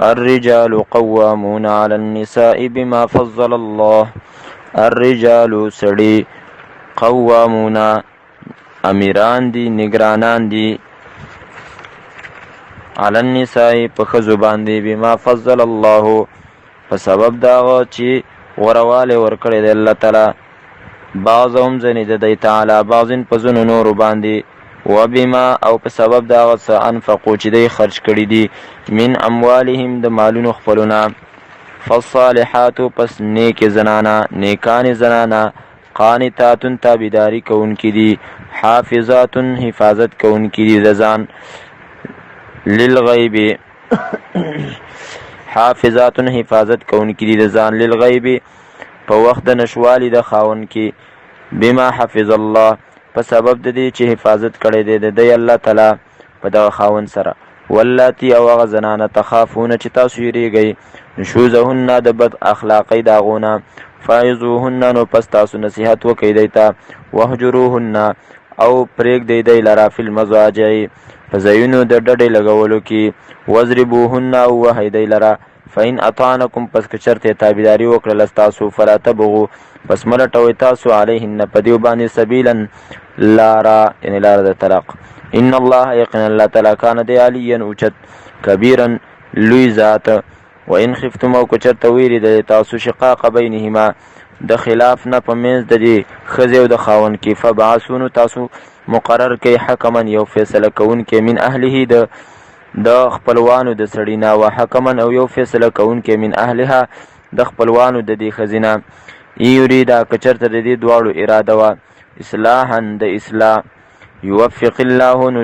الرجال قوامون على النساء بما فضل الله. الرجال سړي قوامون امیران دي نگرانان دي علی النساء په ښځو باندې بما فضل الله په سبب داغه چې غوروالی ورکړی دی الله تعالی بعضهم ځنې د دی تعالی بعضن په ځینو نورو باندې و بما او په سبب داغه څه انفقو چې دی خرج کړي دي من اموالهم د مالونو خپلونه. فالصالحات پس نیک زنانا نیکان زنانا قانتاتن تابیداری کوونکي دي حافظاتن حفاظت کوونکي دي د ځان للغیب حافظاتن حفاظت کوونکي دي د ځان للغیب په وخت د نشوالي د خاوند کې بما حفظ الله په سبب د دې چې حفاظت کړی دی د دی الله تعالی په دغه خاوند سره. واللاتی او هغه زنانه تخافونه چې تاسو یریږئ نشوزهن د بد اخلاقۍ د هغونه فعظوهن نو پس تاسو نصیحت وکئ دی ته وهجروهن او پرېږدئ دی لره فی المضاجع په ځایونو د ډډې لګولو کې وضربوهن او وهئ دی لره فإن اطعنکم پس که چرته تابعداري وکړله ستاسو فلا تبغوا پس مه لټوئ تاسو علیهن په دیو باندې سبیلا لاره یعنې لاره د طلاق. ان الله یقینا الله تعالی کان دی علیا اوچت کبیرا لوی ذات. وان خفتم او که چرته ویرېدلې تاسو شقاق بینهما د خلاف نه په منځ د دې ښځې او د خاوند کې فبعثونو تاسو مقرر کوي حکما یو فیصله کوونکی من اهله د خپلوانو د سړي نه وحکما او یو فیصله کوونکی من اهلها د خپلوانو د دې ښځې نه یریدا که چرته د دې دواړو اراده وه اصلاحا د اصلاح یوفق الله نو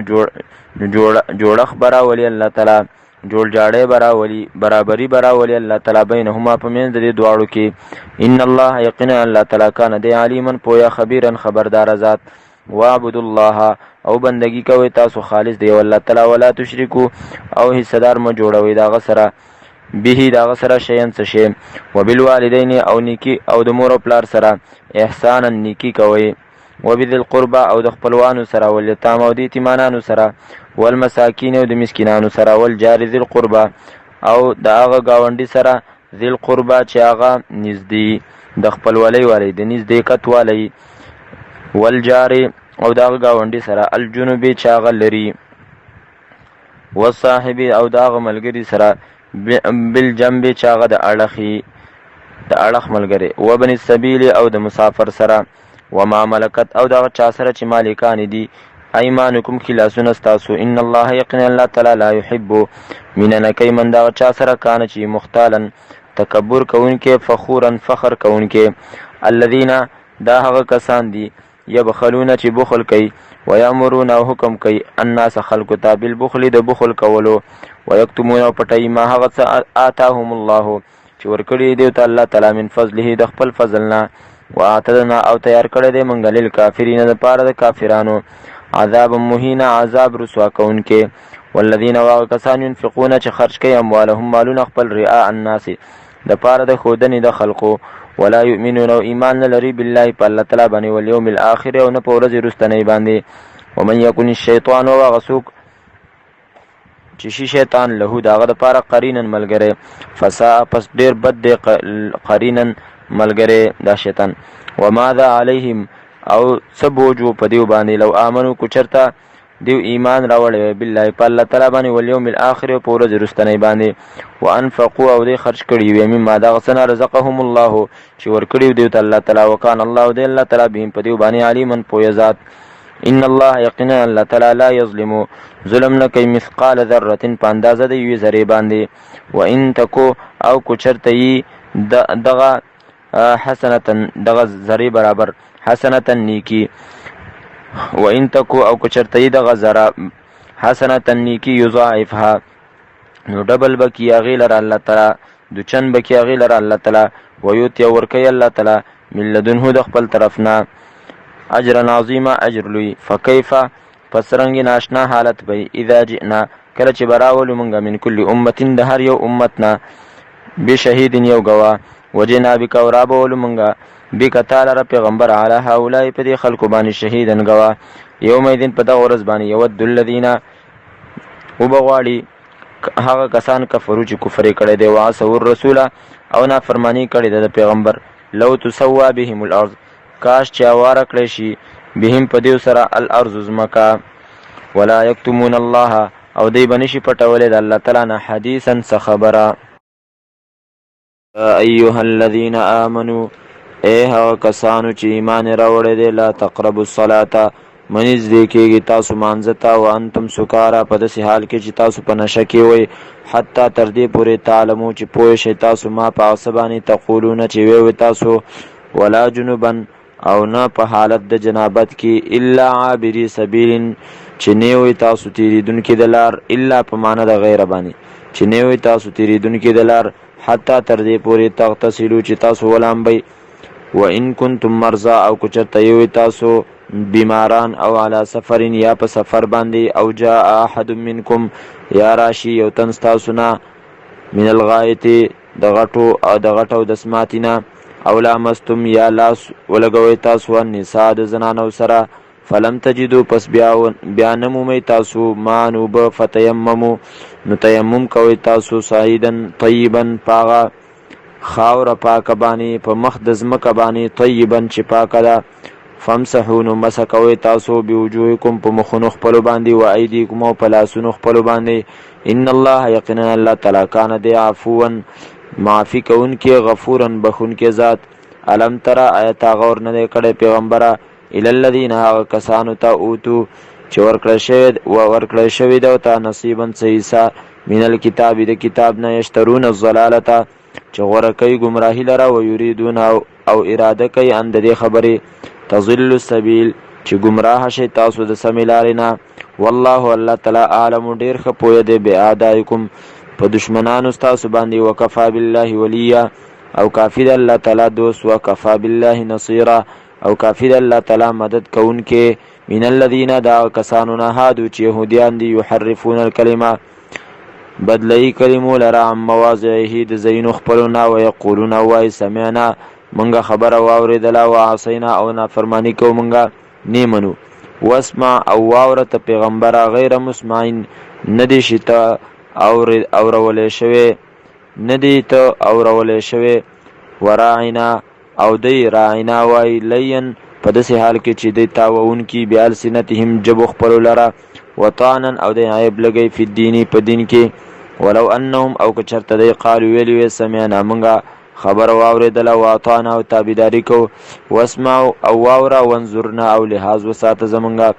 جوړښت به راولي الله تعالی جوړجاړی به راولي برابري به راولي الله تعالی بینهما په منځ د دې دواړو کې. ان الله یقینا الله تعالی کان دی علیما پویا خبیرا خبردار ذات. واعبدوا الله او بندگی کوئ تاسو خالص دی الله تعالی ولا تشرکو او حصدار مه جوړوئ داغه سره به داغه سره شیئا څه شی وبالوالدین او نیکی او د مور او پلار سره احسانا نیکی کوئ وبذي القربى او د خپلوانو سره والیتام او د یتیمانانو سره والمساکین او د مسکینانو سره والجار ذي القربى او د هغه ګاونډي سره ذي القربى چې هغه نږدې د خپلولۍ والی د نږدېکت والی والجار او د هغه ګاونډي سره الجنوبي چې هغه لري والصاحبي او د هغه ملګري سره بالجنب چې هغه د اړخ ملګری وابن السبیل او د مسافر سره وما ملکت او دغه چا سره چې مالکان دي ایمانکم خلاصونه ستاسو. ان الله یقینا الله تعالی لا یحب مینه نه کوي من دغه چا سره کانه چې مختالا تکبر کوونکې فخورا فخر کوونکې الذین دا هغه کسان دي یبخلون چې بخل کوي ویامرون او حکم کوي الناس خلقو ته بالبخل د بخل کولو ویکتمون او پټوي ما هغه څه آتاهم الله چې ورکړي دی ته الله تعالی من فضله د خپل فضل نه واعتدنا او تیار کړی دی موږ للکافرین دپاره د کافرانو عذاب مهین عذاب رسوا کوونکې. والذین واغه کسان ينفقون چې خرج کوي اموالهم مالونه خپل رئاء الناس دپاره د ښودنې د خلقو ولا یؤمنون او ایمان نه لري بالله په الله تعالی باندې والیوم الاخر او نه په ورځې وروستنۍ باندې. ومن یکن الشیطان وهغه څوک چې شي شیطان له دهغه دپاره قرینا ملګری فساء پس ډېر بد دی قرینا ملګری دا شیطان. وماذا علیهم او څه بوج و په دیو باندې لو آمنو کو چرته دیو ایمان راوړی بالله په الله تعالی باندې والیوم الاخر او په ورځې وروستنۍ باندې وانفقوا او دی خرج کړي وي مما دغه څه نه رزقهم الله چې ورکړي دیو ته الله تعالی وکان الله دی الله تعالی بهم په دیو باندې علیما پوهه ذات. ان الله یقینا الله تعالی لا یظلم ظلم نه کوي مثقال ذره په اندازه د یوې ذرې باندې وان تکو او کو چرته یي دغه حسنتن دغه ذرې برابر حسنتن نیکی وان تکو او کو چرته یي دغه ذره حسنتن نیکی یضاعفها نو ډبل بکی غیلر الله تعالی دوچن بکی غیلر الله تعالی ویوتی ورکی الله تعالی من لدنه د خپل طرفنا اجر عظیما اجر لوی. فکیف پسرنګ ناشنا حالت به اذا جئنا کله چې براولو مونږه من کل امه د هر یو امتنا بشهید یو گواه وجنا بک ورابولو مونږه بک تعالی رب پیغمبر علی هؤلاء په دې خلکو باندې شهیدن گواه. یوم الدین په دغه ورځ باندې یود الذین وبغواړي هغه کسان کفرو چې کفر یې کړی دی وعصوا الرسول او نافرمانی کړې ده د پیغمبر لو تسوا بهم الارض کاش چې اواره کړی شي بهم په دیو سره الارض ځمکه ولا یکتمون الله او دی بنشي پټولې د الله تعالی نه حدیثا څه خبره ایها الذین آمنوا ای هغه کسانو چې ایمان راوړی دی لا تقربوا الصلاة منځ دی کېږي تاسو مانځه ته وانتم سکارا په داسې حال کې چې تاسو په نشه کې وئ حتی تر دې پورې تعلمو چې پوه شئ تاسو ما په هغه څه باندې تقولونه چې ویوئ تاسو ولا جنوبا او نه په حالت د جنابت کې الا عابري سبیل چې نه وئ تاسو تېرېدونکي د لار الا په معنی د غیره باندې چې نه وئ تاسو تېرېدونکي د لار حتی تر دې پورې تغتسلو چې تاسو ولامبئ وان کنتم مرضى او که چېرته یوئ تاسو بیماران او علی سفرین یا په سفر باندې او جاء احد منکم یا راشي یو تن ستاسو نه من الغایط د غټو او د سماتینا او لامستم یا لاس ولګوئ تاسو النساء د زنانو سره فلم تجدو پس بیا نمومی تاسو ما نوبه فتیممو نو تیمم کوئ تاسو صعیدن طیبا پاغه خاوره پاکه باندې په مخ د ځمکه باندې طیبا چې پاکه ده فامسحو نو مسح کوئ تاسو بوجوهکم په مخونو خپلو باندې و ایدیکم او په لاسونو خپلو باندې ان الله یقینا الله تعالی کان دی عفوا معافي کوونکی غفورا بخونکی ذات الم ترى آیت غور نه دی کړی پیغمبره الی الذین هغه کسانو ته اوتو چې ورکړی شوي ده ته نصیبا حصه من الکتاب د کتاب نه یشترون الضلالة چې غوره کوي ګمراهي لره و یریدون او اراده کوي ان د دې خبرې تضل السبیل چې ګمراه شي تاسو د سمې لارې نه والله الله تعالی عالم ډیر ښه پوهه دی باعدائکم په دشمنانو ستاسو باندې وکفا بالله ولیا او کافی د الله تعالی دوست وکفا بالله نصیرا او کافی د الله تعالی مدد کوونکې من الذین دا کسانو نه هادو چې یهودیان دي یحرفون الکلمه بدلی کلمو لرا عن مواضعه د زینو خپلونه ویقولون وای سمعنا منګه خبره واوریدله وعصینا او نافرمانی کو منګه نیمنو واسمع او واورته پیغمبره غیر مسمعین ندی شته اورولې شوی ندی ته اورولې شوی وراعنا او دی راعنا وای لین په داسې حال کې چې دی تاوونکي بیالسنتهم جبو خپلو لره وطانا او دی عیب لګی فی الدین په دین کې ولو انهم او که چېرته دی قالو ویلي وی سمعنا منګه خبر واوریدله واطعنا او تابعداري کو واسمعوا او واوره وانظرنا او لحاظ وساته زمونږه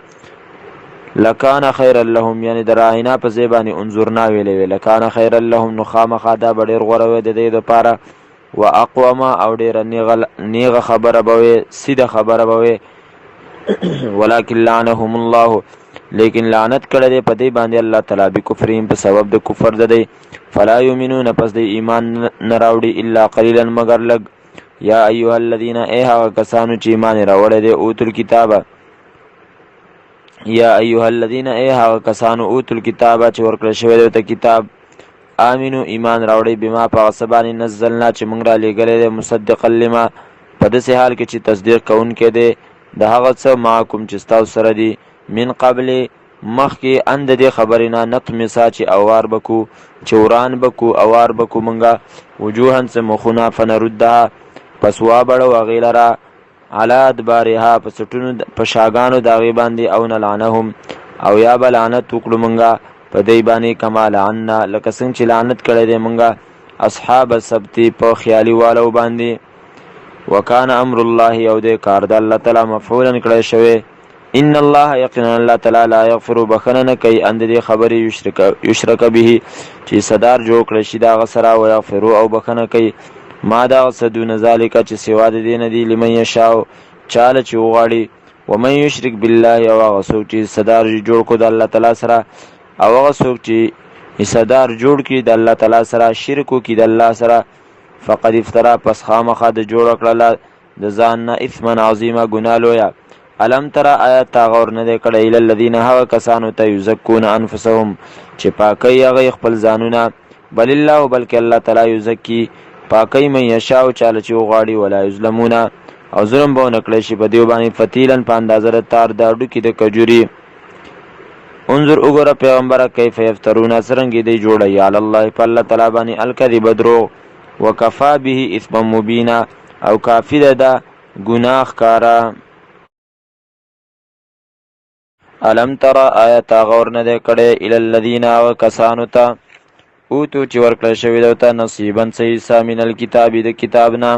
لکان خیر لهم یعنی دراعینا په ځای باندې انظرنا ویلې وی لکان خیر لهم نو خامخا دا به ډېر غوره وی د دې دپاره و اقوما او ډېره نیغه خبره به وی سیده خبره به وی ولکن لعنهم الله لیکن لعنت کړه دې په دې باندې الله تعالی بکفرهم په سبب د کفر د دی فلا یؤمنون پس د ایمان نه راوړي الا قلیلا مگر لږ یا ایها الذین ای هغه کسانو چې ایمان راوړی دی اوتو الکتابه یا ایها الذین ای هغه کسانو اوتو الکتابه چې ورکړل شوی دی ته کتاب آمنو ایمان راوړی بما په هغه څه باندې نزلنا چې موږ را لېږلی دی مصدقا لما په داسې حال کې چې تصدیق کوونکی دی د هغه څه معکم چې ستاسو سره دی من قبل مخکې ان د دې خبرې نه نطمسا چې اوار بکو چې وران بکو اوار بکو منګه وجوهن څه مخونه فنردها پس وابړو هغې لره علی ادبارها په سټونو په شاګانو د هغې باندې او نلعنهم او یا به لعنت وکړو منګه په دی باندې کما لعنا لکه څنګه چې لعنت کړی دی منګه اصحاب السبت په خیالي والو باندې وکان امر الله او دې کار د الله تعالی مفعولا کړی شوی ان الله یقینا الله تعالی لا یغفر بخنه کوي اند دې خبرې یشرک به چې صدار جوړ کړی شي دا غسرا او یغفر او بخنه کوي ما دا صدون ذالک چې سوا د دین دی لمن یشاء چاله چې وغاړي ومن یشرک بالله او غسو چې صدار جوړ کو د الله تعالی سره او غسو چې صدار جوړ کی د الله تعالی سره شرک کی د الله سره فقد افترا پس خامخا د جوړ کړل د ځان نه اثم عظیمه ګناه لویا الم ترى آیات غور نه دی کړی الی الذین هغه کسانو ته یزکون انفسهم چې پاکي هغه خپل ځانونه بل الله بلکې الله تعالی یزکی پاکي من یشاء چاله چې وغاړي ولا یظلمون او ظلم به نه کړی شي په دیو باندې فتیلن په اندازه تار داډو کې د کجوري انظر وګوره پیغمبره کیف یفترون څرنګه دی جوړی علی الله په الله تعالی باندې الکذب دروغ وکفا به اثما مبینا او کافی ده گناه کارا. الم ترى آیت غور نه ده کړه الی الذین وکسانو ته اوتو چې ورکړل شوی دوته نصیبا صحیح من الکتاب د کتابنا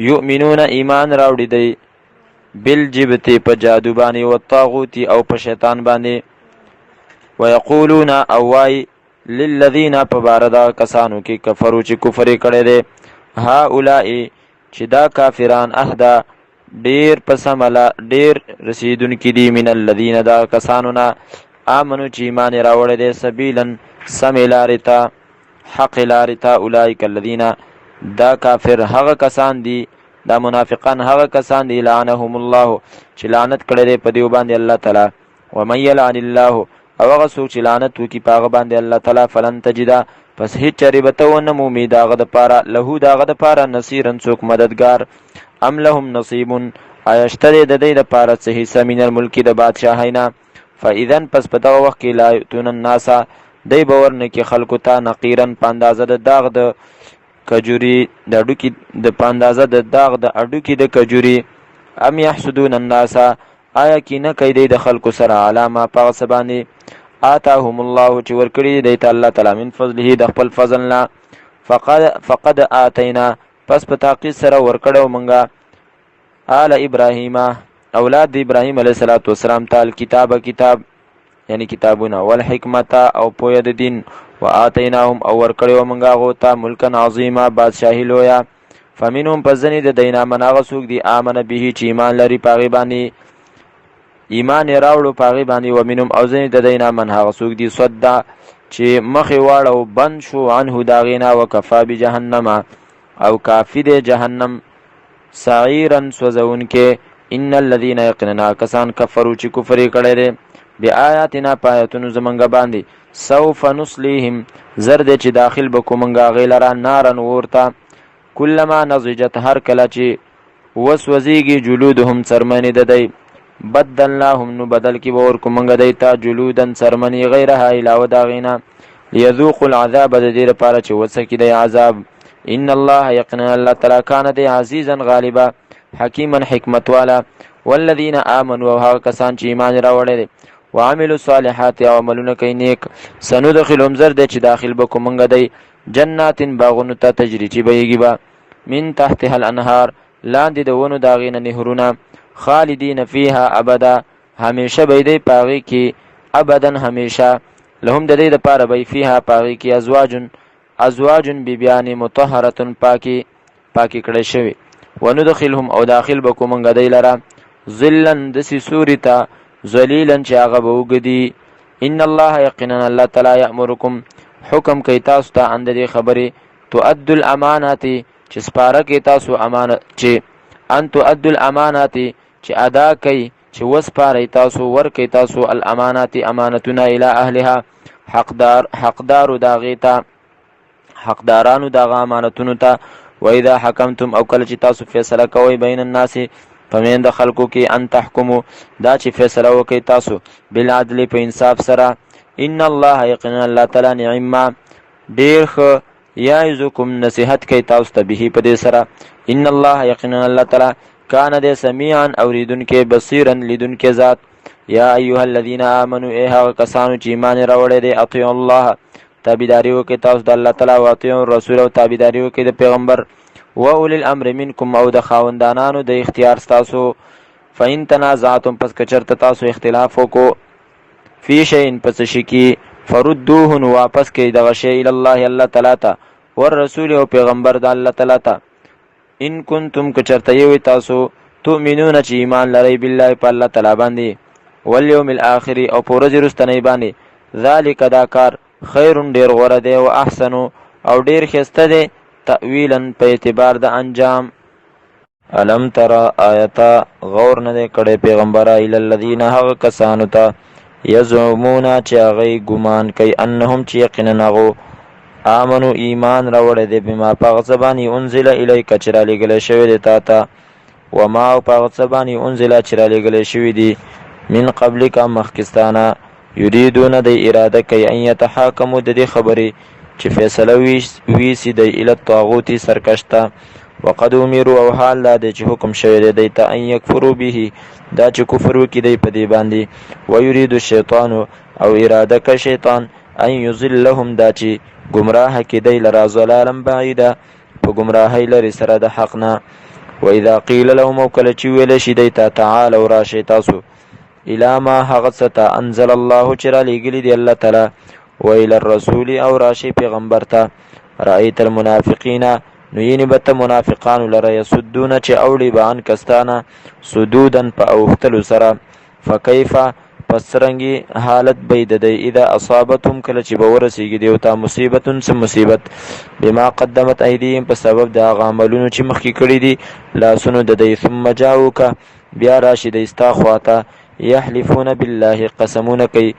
یؤمنون ایمان راوړي دی بالجبت په جادو باندې او طاغوت او په شیطان باندې ويقولون اوای للذین پباردا کسانو کې کفرو چې کفر کړي دي هؤلاء چې دا کافران اهدا ډیر پسملا ډیر رسیدونکي دي من الذین دا کسانو نه امنو چې ایمان راوړي دي سبیلن سمیلارتا حق لارتا اولئک الذین دا کافر هغه کسان دي دا منافقان هغه کسان دي لعنهم الله چې لعنت کړي دي په دیو باندې الله تعالی ومن يلعن الله او هغه څوک چې لعنت وکي په هغه باندې الله تعالی فلن تجدا پس هیڅ چری بته ونه مومي داغه د پاره له داغه د پاره نصيرن څوک مددگار ام لهم نصیب ایشتری د دې د پاره څه حصہ من الملک د بادشاہینا فاذن پس په دغه وخت کې لا یتون الناس دی باور نه کې خلکو ته نقیرن پاندازه د داغ د کجوري د اډو کې د پاندازه د داغ د اډو کې د کجوري ام يحسدون الناس آیا کې نه کوي د خلکو سره علامه پاغه سبانی آتاهم الله چې ورکړي دی ته الله تعالی من فضله د خپل فضلنا فقد آتینا پس په تحقیق سره ورکړو مونږه آل ابراهیم اولاد د ابراهیم علیه السلام ته کتاب یعنی کتابونه والحکمت او پوهه د دین وآتیناهم او ورکړو مونږه غوته ملکن عظیمه بادشاہی لویا فمنهم پزنی د دینا مناغه سوق دی امن به چې ایمان لري پاغي باندې ایمان راوړو پاغي باندې ومنهم او زنی د دینا من هغه سوق دی صدا چې مخې واړو بند شو عنه داغینا وکفا بجهنم او کافی د جهنم سعیرن سوزون کې ان الذين يقننا کسان کفروا چې کفر کړي دي بیااتنا پایتونو زمنګ باندې سوف نصلیهم زرد چې داخل بکومنګا غیلرا نارن ورتا کلما نضجت هر کله چې وسوزیږي جلودهم سرمنی ددی بدلناهم نو بدل کی ور کومنګ دیتا جلودن سرمنی غیرها علاوه داغینا ليذوقوا العذاب د دې لپاره چې وسکی دی عذاب ان الله یقینا الله تعالی کان دی عزیزا غالبا حکیما حکمت والا والذین آمنوا وها کسان چې ایمان راوړل وعملوا الصالحات او عملونه کوي نیک سندخلهم زرد چې داخل بکومنګ دی جناتن باغونو ته تجری چې بهږي با من تحتها الانهار لاندې د ونو داغینه نهرونه خالدین فیها ابدا همیشه به دی پاغي کې ابدن همیشه لهم د دې لپاره به فیها پاغي کې ازواجن بیبیان مطهره پاکی کړي شوی وندخلهم او داخل بکومنګ دی لرا ظلن د سورتا ذلیلا چې هغه وګدي ان الله یقینا الله تعالی یامرکم حکم کوي تاسو ته اند دې خبره تؤدوا الامانات چې سپاره کې تاسو امانت چې ان تؤدوا الامانات چې ادا کوي چې وسپاره تاسو ور کوي تاسو الامانات امانتنا الی اهلها حقدار داغیتا حقدارانو دغه امانتونو ته و اذا حکمتم او کله چې تاسو فیصله کوئ بین الناس فمن د خلکو کې ان تحکمو دا چې فیصله وکي تاسو بالعدل په انصاف سره ان الله یقینا الله تعالی نعم ډیر خ یعظکم نصیحت کوي تاسو ته به په دې سره ان الله یقینا الله تعالی کان دې سمیعا اوریدونکو بصیرا لیدونکو ذات یا ایها الذین آمنوا ایها کسانو چې ایمان راوړل دي اطیعوا الله تابعداري وکي تاسو د الله تعالی او اطیعوا الرسول او تابعداري وکي د پیغمبر و اولی الامر منکم او د خاوندانانو د اختیار تاسو فین تنازعتم پس کچرت تاسو اختلاف وکو فی شیء پس شکی فردوه واپس کی دغه شی ال الله الله تعالی ته والرسول او پیغمبر د الله تعالی ته ان کنتم کچرت یو تاسو تؤمنون چې ایمان لرئ بالله په الله تعالی باندې والیوم الاخر او پورز رستنی باندې ذالک دا کار خیر ډیر غوړه دی او احسن او ډیر خسته دی تأویلا په اعتبار د انجام علم ترى آیتا غور نه کړي پیغمبر ال الذین هغه کسانو ته یزعمون چې هغه ګمان کوي انهم چې یقینا هغه امنو ایمان راوړل دي بما پغصبانی انزل الیک چرا لګل شوی دی تا ته وما پغصبانی انزل چرا لګل شوی دی من قبلک مخکستانه یریدون دی اراده کوي ان یتحاکموا د دې خبرې چې فیصله ویسي دی الی الطاغوت سرکشته وقد امروا او حال دا دی چې حکم شوی دی دی ته ان یکفروا به دا چې کفر وکړي دی په دې باندې ویرید الشیطان او اراده کوي شیطان ان یضلهم دا چې گمراه کې دی لرا ضلالا بعیدا په گمراهی لري سره د حق نه واذا قیل لهم او کله چې ویل شي دی ته تعالوا راشئ تاسو الی ما هغه څه ته انزل الله چې را لېږلي دی الله تعالی و الى الرسول او راشي پیغمبر ته رأيت المنافقین نو یعنی بته منافقان لره یسدون چې اوړي بان کستانه سدودن په اوختلو سره فکیف پسرنګي حالت بيد دی اذا اصابتهم کله چې بورسیږي دی او تا مصیبتون سم مصیبت بما قدمت ایدیهم په سبب د عملونو چې مخکې کړی دي لاسونو د دی ثم جاءوک بیا راشي د استا خواته یحلفون بالله قسمون کوي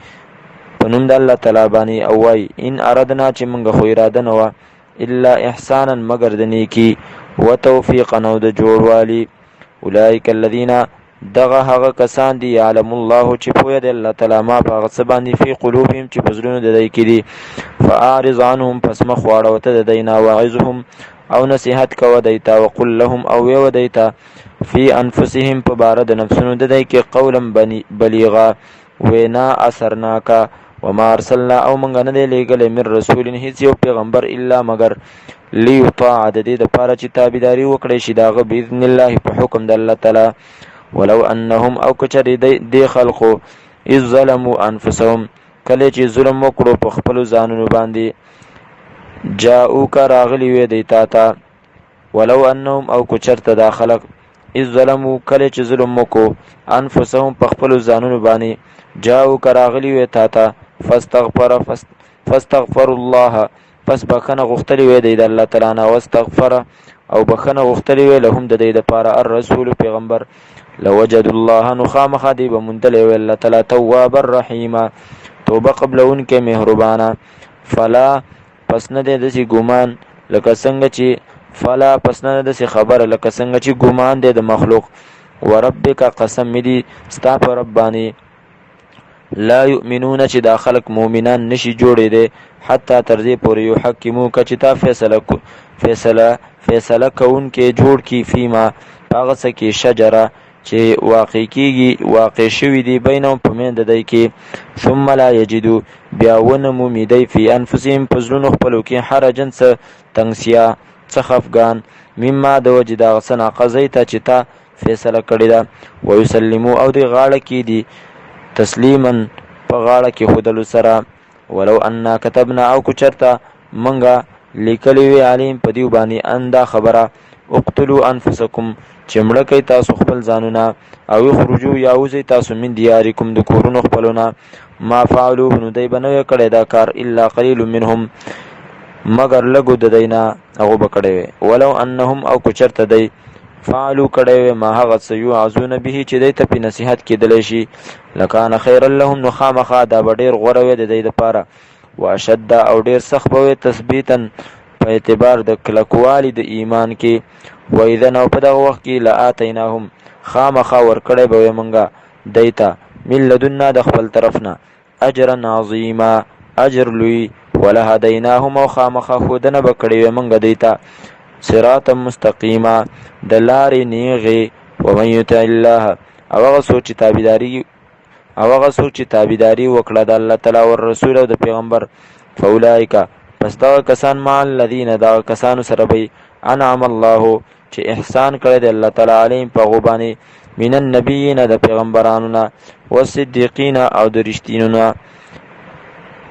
پنوم د الله تعالی باندې او وای ان اردنا چې موږ خو اراده نه و الا احسانا مگر د نیکی و توفیقا او د جوړوالي اولئک الذین دغه هغه کسان دي علم الله چې پوهه د الله تعالی ما په هغه څه باندې فی قلوبهم چې پزړونو د دوی کې دي فاعرض عنهم پس مخ واړه وته د دینا واعظهم او نصیحت کوه دیتا وقل لهم او ویو دیتا فی انفسهم په بار د نفسونو د دوی کې قولا بلیغا وینا اثرناکا وما ارسلنا او منګ نه دی لېږلی من رسول هیڅ یو پیغمبر الا مگر لیطاع د دې دپاره چې تابعداري وکړی شي د هغه باذن الله په حکم د الله تعالی ولو انهم او کچرې دی خلقو اذ ظلموا انفسهم کله چې ظلم وکړو په خپلو ځانونو باندې جاءوک راغلي وی دی تا ته ولو انهم او کچرته دا خلق اذ ظلموا کله چې ظلم وکړو انفسهم په خپلو ځانونو باندې جاءوک راغلي وی تا ته فاستغفر الله پس بخنه غختلی وی دی د الله تعالی نه واستغفر او بخنه غختلی وی لهم د دې لپاره الرسول پیغمبر لوجد الله نخام خدی بمندل وی الله تعالی تواب الرحیم توبه قبلون کې مهربانه فلا پس نه د دې ګمان لکه څنګه چې فلا پس نه د دې خبر لکه څنګه چې ګمان دی د مخلوق وربک قسم دی ستا پر ربانی لا یؤمنون چې دا خلق مؤمنان نشي جوړې دي حتی تر دې پورې یحکمو که چې تا فیصله کون کې جوړ کی فیما هغه څه کې شجره چې واقع شوي دي بینهم په منځ د دوی کې ثم لا یجدو بیا ونه مومي دی فی انفسهم په زړونو خپلو کې حرجن څه تنګسیا څه خفګان مما د وجې د هغه څه نه قضیته چې تا فیصله کړې ده ویسلمو او دوی غاړه کې دي تسلیما په غاړه کې خودلو سره ولو انا كتبنا او کچرتا منګه لیکلی وی علیم په دیو باندې ان دا خبره اقتلوا انفسکم چې مړه کوي تاسو خپل ځانونه او خروجو یا وځي تاسو من دیارکم د کورونو خپلونه ما فعلوا نو دی بنوي کړی دا کار الا قلیل منهم مگر لګو د دینا هغه بکړی ولو انهم او کچرته دی فعلوا کړی ما هغه څه یعذون به چې دی ته په نصیحت کېدلی شي لکان خیر لهم نو خامخا دا به ډېر غوره وي د دی دپاره واشد او ډېر سخت به وي تثبیتا په اعتبار د کلکوالي د ایمان کې واذن او په دغه وخت کې لآتیناهم خامخا ورکړی به وي موږ دی ته من لدنا د خپل طرف نه اجرا عظیما اجر لوی ولهدیناهم او خامخا ښودنه به کړې وي موږ دی ته صراطا مستقیما د لارې نیغې ومن یطع الله او هغه څوک چې تابعداري وکړه د الله تعالی او رسول او د پیغمبر فاولئک پس دغه کسان مع الذین دغه کسانو سره به انعم الله چې احسان کړی دی الله تعالی علیهم په هغو باندې من النبیین د پیغمبرانو نه والصدیقین او د رښتینو نه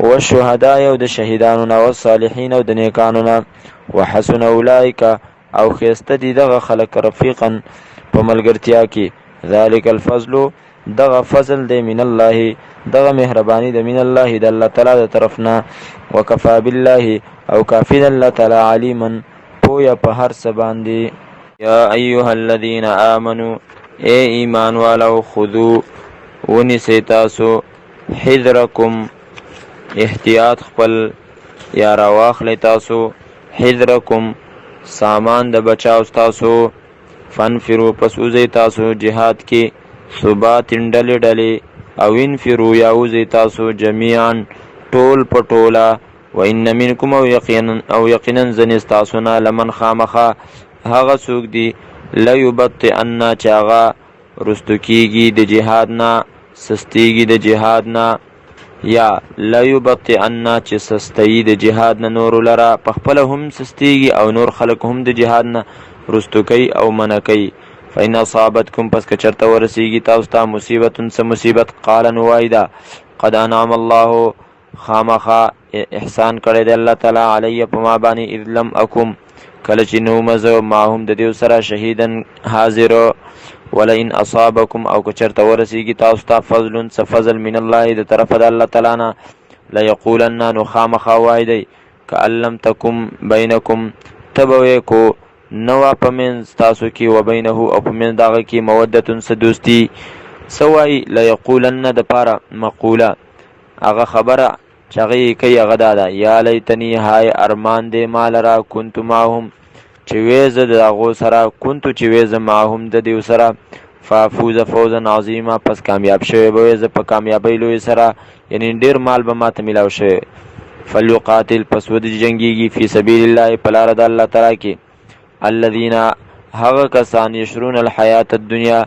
والشهداء او د شهیدانو نه والصالحین او د نیکانو نه وحسن اولئک او خیسته دي دغه خلق رفیقا په ملګرتیا کې ذلک الفضل دغه فضل دی من الله دغه مهربانی د من الله د الله تعالی د طرفنا وکفا بالله او کافی د الله تعالی علیما پویا په هر څه باندې یا ایها الذین آمنوا اے ایمان والو خذو ونسی تاسو حذرکم احتیاط خپل یا راواخلی تاسو حذرکم سامان د بچاو تاسو فنفرو پس وزی تاسو جهاد کې ثبات ډلې ډلې او انفروا یاوزی تاسو جمیعا ټول پټولا وان منکم او یقینا زنس تاسونا لمن خامخا هغه څوک دی لیبطئن چې هغه رستو کیږي د جهاد نه سستیږي د جهاد نه یا لیبطئن چې سستی د جهاد نه نور لرا پخپل هم سستیږي او نور خلق هم د جهاد نه رستو کوي او منع کوي فإن اصابتكم پس که چرته ورسیږي تاسو ته مصیبت څه مصیبت قال نوایدا قد انعم الله خامخا احسان کړی دی الله تعالی علی په ما باندې اذ لم اکم کله چې نو مزه ماهم د دې سره شهیدن حاضر ولئن اصابکم او که چرته ورسیږي تاسو ته فضل څه فضل من الله د طرف د الله تعالی نه ليقولن نو خامخا وایدی کأن لم تکم بینکم تبوی کو نوا پمن تاسو کی و بینه او پمن داغه کی مودتن س دوستی سوای ليقولن د پاره مقوله هغه خبره چغی کوي هغه دادا یا لیتنی های ارمان دې مال را كنت معهم چې وېز د هغو سره كنت چې وېز معهم د دې سره فافوز فوزا عظیما پس کامیاب شوی به زه په کامیابی لوی سره یعنی ډیر مال به ماته ملاو شي فلیقاتل پس ود جنگیږي فی سبیل الله په لار د الله تعالی کې الذين هغه کسان یشرون الحیات الدنیا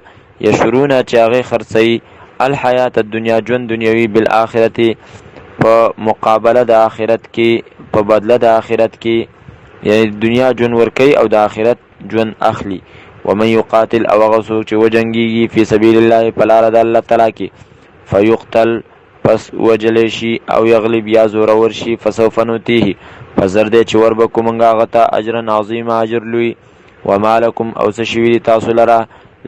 یشرون چاغه خرڅي الحیات الدنیا ژوند دنیوي بالآخرته په مقابله د آخرت کې په بدله د آخرت کې یعنی دنیا ژوند ورکي او د آخرت ژوند اخلي ومن يقاتل او غسو چې وجنګيږي فی سبیل الله په لار د الله تعالی کې فیقتل پس وجلشی او یغلب یا زور ورشي فسوف نوتیه فزر دې چې ور به کومنګا غتا اجر عظیم اجر لوی ومالکم او سشوی تاسو لرا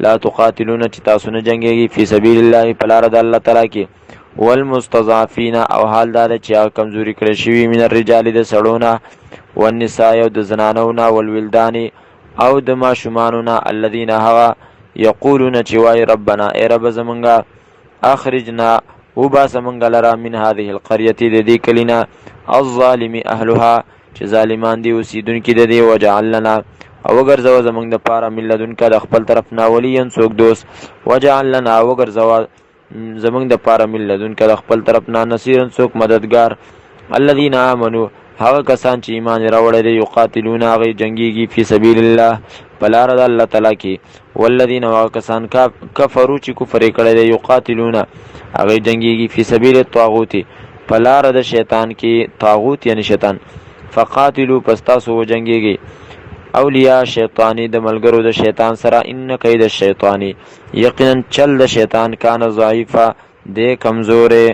لا تقاتلون چې تاسو نه جنگيږي فی سبیل الله په لار د الله تعالی کې والمستضعفین او حال دا چې کمزوري کړی شوی من الرجال د سړونه والنساء او د زنانونه والولدان او د ماشومانونه الذين هغه یقولون چې وای ربنا ای رب زمونږه اخرجنا وبا زمونږ لرا من هذه القريه د دې کلینا الظالم اهلها چې ظالمان دي اوسیدونکي د دې وجعل لنا او ګرځو زمونږ د پاره ملذونکه د خپل طرف نه ولین څوک دوست وجعل لنا او ګرځو زمونږ د پاره ملذونکه د خپل طرف نه نصيرن څوک مددگار الذين امنوا هغه کسان چې ایمان راوړل دي یقاتلون هغه جنگيږي فی سبیل الله بلار د الله تعالی کې والذین هغه کسان کفروا چې کفر کړي دي یقاتلون هغه جنگيږي فی سبیل الطاغوت بلار د شیطان کې طاغوت یعنی شیطان فقاتلوا پستاسو جنگيږي اولیاء شیطانی د ملګرو د شیطان سره ان کید الشیطانی یقینا چل د شیطان کان ضعیفا د کمزوره